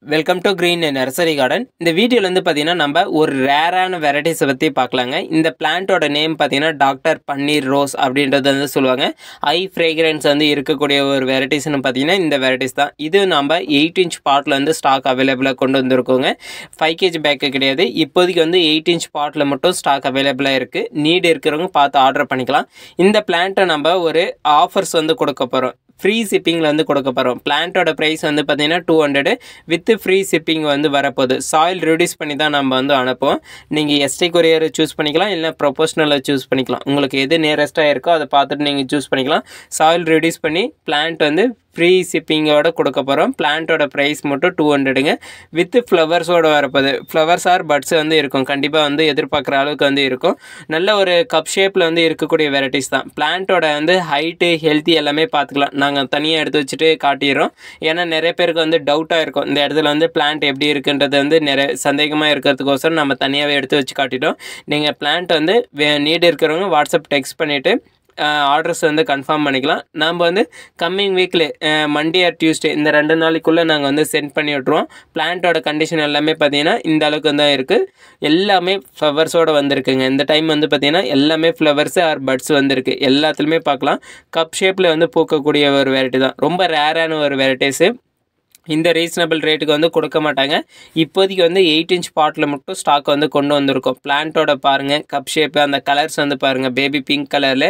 Welcome to green nursery garden. இந்த வீடியோவில் வந்து பார்த்தீங்கன்னா நம்ம ஒரு ரேரான வெரைட்டிஸை பற்றி பார்க்கலாங்க. இந்த பிளான்ட்டோட நேம் பார்த்தீங்கன்னா டாக்டர் பன்னீர் ரோஸ் அப்படின்றது வந்து சொல்லுவாங்க. ஹை ஃப்ரேக்ரன்ஸ் வந்து இருக்கக்கூடிய ஒரு வெரைட்டிஸ்னு பார்த்தீங்கன்னா இந்த வெரைட்டிஸ் தான். இது நம்ம 8 இன்ச் பாட்டில் வந்து ஸ்டாக் அவைலபிளாக கொண்டு வந்திருக்கோங்க. 5 kg பேக்கு கிடையாது. இப்போதைக்கு வந்து 8 இன்ச் பாட்டில் மட்டும் ஸ்டாக் அவைலபிளாக இருக்குது. நீடு இருக்கிறவங்க பார்த்து ஆர்டர் பண்ணிக்கலாம். இந்த பிளான்ட்டை நம்ம ஒரு ஆஃபர்ஸ் வந்து கொடுக்க போகிறோம். ஃப்ரீ ஷிப்பிங்கில் வந்து கொடுக்க போகிறோம். பிளான்ட்டோட ப்ரைஸ் வந்து பார்த்தீங்கன்னா 200 வித் ஃப்ரீ ஷிப்பிங் வந்து வரப்போகுது. சாயில் ரெடியூஸ் பண்ணி தான் நம்ம வந்து அனுப்புவோம். நீங்கள் எஸ்டி கொரியர் சூஸ் பண்ணிக்கலாம், இல்லை ப்ரொபோஷனலை சூஸ் பண்ணிக்கலாம். உங்களுக்கு எது நியரஸ்ட்டாக இருக்கோ அதை பார்த்துட்டு நீங்கள் சூஸ் பண்ணிக்கலாம். சாயில் ரெடியூஸ் பண்ணி பிளான்ட் வந்து ஃப்ரீ ஷிப்பிங்கோட கொடுக்க போகிறோம். பிளான்ட்டோட ப்ரைஸ் மட்டும் 200ங்க வித் ஃப்ளவர்ஸோடு வரப்போகுது. ஃப்ளவர்ஸ் ஆர் பட்ஸ் வந்து இருக்கும். கண்டிப்பாக வந்து எதிர்பார்க்குற அளவுக்கு வந்து இருக்கும். நல்ல ஒரு கப் ஷேப்பில் வந்து இருக்கக்கூடிய வெரைட்டிஸ் தான். பிளான்ட்டோட வந்து ஹைட்டு ஹெல்த்தி எல்லாமே பார்த்துக்கலாம். நாங்கள் தனியாக எடுத்து வச்சுட்டு காட்டிடுறோம். ஏன்னா நிறைய பேருக்கு வந்து டவுட்டாக இருக்கும், இந்த இடத்துல வந்து பிளான்ட் எப்படி இருக்குன்றது வந்து நிறைய சந்தேகமாக இருக்கிறதுக்கோசரம் நம்ம தனியாகவே எடுத்து வச்சு காட்டிட்டோம். நீங்கள் பிளான்ட் வந்து நீடு இருக்கிறவங்க வாட்ஸ்அப் டெக்ஸ்ட் பண்ணிவிட்டு ஆர்டர்ஸ் வந்து கன்ஃபார்ம் பண்ணிக்கலாம். நம்ம வந்து கம்மிங் வீக்கில் மண்டே ஆர் டியூஸ்டே இந்த 2 நாளைக்குள்ளே நாங்கள் வந்து சென்ட் பண்ணி விட்ருவோம். பிளான்ட்டோட கண்டிஷன் எல்லாமே பார்த்தீங்கன்னா இந்த அளவுக்கு தான் இருக்குது. எல்லாமே ஃப்ளவர்ஸோடு வந்திருக்குங்க. இந்த டைம் வந்து பார்த்தீங்கன்னா எல்லாமே ஃப்ளவர்ஸு ஆர் பட்ஸ் வந்திருக்கு. எல்லாத்துலேயுமே பார்க்கலாம். கப் ஷேப்பில் வந்து பூக்கக்கூடிய ஒரு வெரைட்டி தான். ரொம்ப ரேரான ஒரு வெரைட்டிஸு. இந்த ரீசனபிள் ரேட்டுக்கு வந்து கொடுக்க மாட்டாங்க. இப்போதைக்கு வந்து 8 இன்ச் பாட்டில் மட்டும் ஸ்டாக் வந்து கொண்டு வந்திருக்கோம். பிளான்ட்டோட பாருங்கள், கப் ஷேப்பு, அந்த கலர்ஸ் வந்து பாருங்கள், பேபி பிங்க் கலரில்.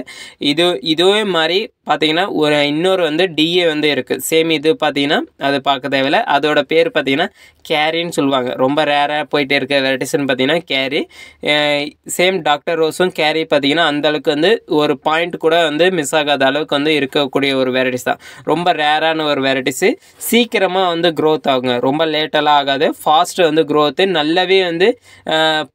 இதுவே மாதிரி பார்த்தீங்கன்னா ஒரு இன்னொரு வந்து டிஏ வந்து இருக்குது. சேம் இது பார்த்தீங்கன்னா அது பார்க்க தேவையில்லை. அதோட பேர் பார்த்தீங்கன்னா கேரின்னு சொல்லுவாங்க. ரொம்ப ரேராக போயிட்டே இருக்க வெரைட்டிஸ்ன்னு பார்த்தீங்கன்னா கேரி. சேம் டாக்டர் ரோஸும் கேரி பார்த்தீங்கன்னா அந்தளவுக்கு வந்து ஒரு பாயிண்ட் கூட வந்து மிஸ் ஆகாத அளவுக்கு வந்து இருக்கக்கூடிய ஒரு வெரைட்டிஸ் தான். ரொம்ப ரேரான ஒரு வெரைட்டிஸு. சீக்கிரமாக வந்து க்ரோத் ஆகுங்க. ரொம்ப லேட்டெல்லாம் ஆகாது. ஃபாஸ்ட்டு வந்து க்ரோத்து. நல்லாவே வந்து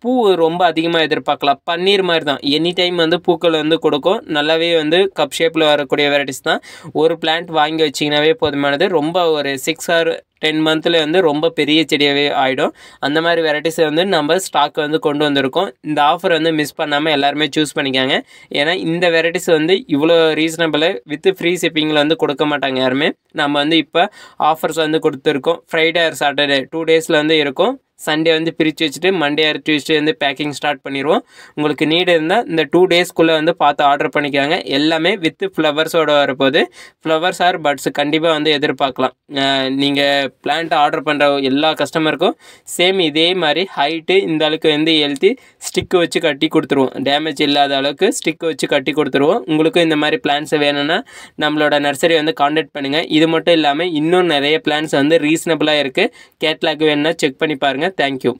பூ ரொம்ப அதிகமாக எதிர்பார்க்கலாம். பன்னீர் மாதிரி தான். எனி டைம் வந்து பூக்கள் வந்து கொடுக்கும். நல்லாவே வந்து கப் ஷேப்பில் வரக்கூடிய வெரைட்டிஸ் தான். ஒரு பிளான்ட் வாங்கி வச்சிங்கனாவே போதுமானது. ரொம்ப ஒரு 6 or 10 மந்த்தில் வந்து ரொம்ப பெரிய செடியாகவே ஆகிடும். அந்த மாதிரி வெரைட்டிஸை வந்து நம்ம ஸ்டாக் வந்து கொண்டு வந்திருக்கோம். இந்த ஆஃபர் வந்து மிஸ் பண்ணாமல் எல்லாருமே சூஸ் பண்ணிக்காங்க. ஏன்னா இந்த வெரைட்டிஸ் வந்து இவ்வளோ ரீசனபிள் வித் ஃப்ரீ ஷிப்பிங்கில் வந்து கொடுக்க மாட்டாங்க யாருமே. நம்ம வந்து இப்போ ஆஃபர்ஸ் வந்து கொடுத்துருக்கோம். ஃப்ரைடே ஆர் சாட்டர்டே 2 டேஸில் வந்து இருக்கும். சண்டே வந்து பிரித்து வச்சுட்டு மண்டே ஆர் டியூஸ்டே வந்து பேக்கிங் ஸ்டார்ட் பண்ணிடுவோம். உங்களுக்கு நீடு இருந்தால் இந்த 2 டேஸ்க்குள்ளே வந்து பார்த்து ஆர்டர் பண்ணிக்காங்க. எல்லாமே வித் ஃப்ளவர்ஸோடு வரப்போகுது. ஃப்ளவர்ஸ் ஆர் பட்ஸ் கண்டிப்பாக வந்து எதிர்பார்க்கலாம். நீங்கள் பிளான்ட் ஆர்டர் பண்ணுற எல்லா கஸ்டமருக்கும் சேம் இதே மாதிரி ஹைட்டு இந்த அளவுக்கு வந்து எழுதி ஸ்டிக்கு வச்சு கட்டி கொடுத்துருவோம். டேமேஜ் இல்லாத அளவுக்கு ஸ்டிக்கு வச்சு கட்டி கொடுத்துருவோம். உங்களுக்கும் இந்த மாதிரி பிளான்ஸ் வேணும்னா நம்மளோட நர்சரி வந்து கான்டாக்ட் பண்ணுங்கள். இது மட்டும் இல்லாமல் இன்னும் நிறைய பிளான்ஸ் வந்து ரீசனபிளாக இருக்குது. கேட்லாக் வேணும்னா செக் பண்ணி பாருங்கள். Thank you.